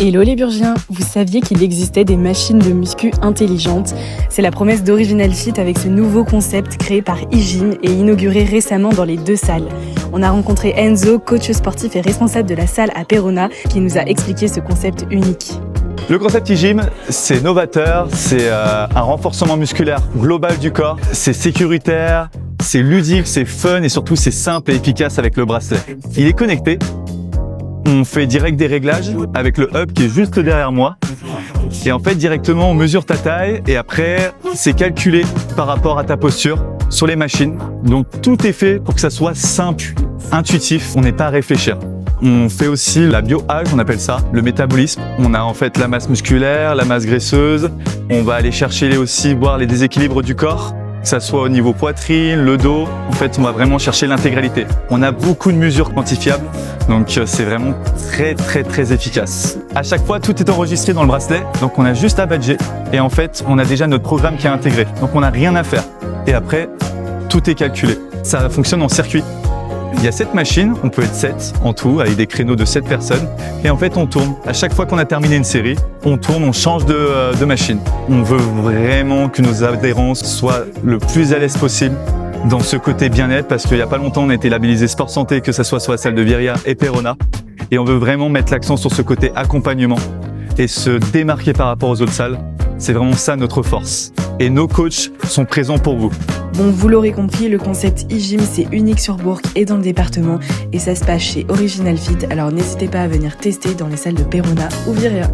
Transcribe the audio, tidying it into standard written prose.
Hello les Burgiens, vous saviez qu'il existait des machines de muscu intelligentes? C'est la promesse d'Original Fit avec ce nouveau concept créé par eGym et inauguré récemment dans les 2 salles. On a rencontré Enzo, coach sportif et responsable de la salle à Perona, qui nous a expliqué ce concept unique. Le concept eGym, c'est novateur, c'est un renforcement musculaire global du corps, c'est sécuritaire, c'est ludique, c'est fun et surtout c'est simple et efficace avec le bracelet. Il est connecté. On fait direct des réglages avec le hub qui est juste derrière moi. Et en fait, directement, on mesure ta taille et après, c'est calculé par rapport à ta posture sur les machines. Donc, tout est fait pour que ça soit simple, intuitif. On n'est pas à réfléchir. On fait aussi la biohack, on appelle ça, le métabolisme. On a en fait la masse musculaire, la masse graisseuse. On va aller chercher aussi, voir les déséquilibres du corps, que ça soit au niveau poitrine, le dos. En fait, on va vraiment chercher l'intégralité. On a beaucoup de mesures quantifiables, donc c'est vraiment très efficace. À chaque fois, tout est enregistré dans le bracelet, donc on a juste à badger. Et en fait, on a déjà notre programme qui est intégré, donc on n'a rien à faire. Et après, tout est calculé. Ça fonctionne en circuit. Il y a 7 machines, on peut être 7 en tout, avec des créneaux de 7 personnes. Et en fait, on tourne. À chaque fois qu'on a terminé une série, on tourne, on change de machine. On veut vraiment que nos adhérents soient le plus à l'aise possible dans ce côté bien-être, parce qu'il n'y a pas longtemps, on a été labellisé Sport Santé, que ce soit sur la salle de Viria et Perona. Et on veut vraiment mettre l'accent sur ce côté accompagnement et se démarquer par rapport aux autres salles. C'est vraiment ça notre force. Et nos coachs sont présents pour vous. Bon, vous l'aurez compris, le concept eGym, c'est unique sur Bourg et dans le département. Et ça se passe chez Original Fit, alors n'hésitez pas à venir tester dans les salles de Perona ou Viria.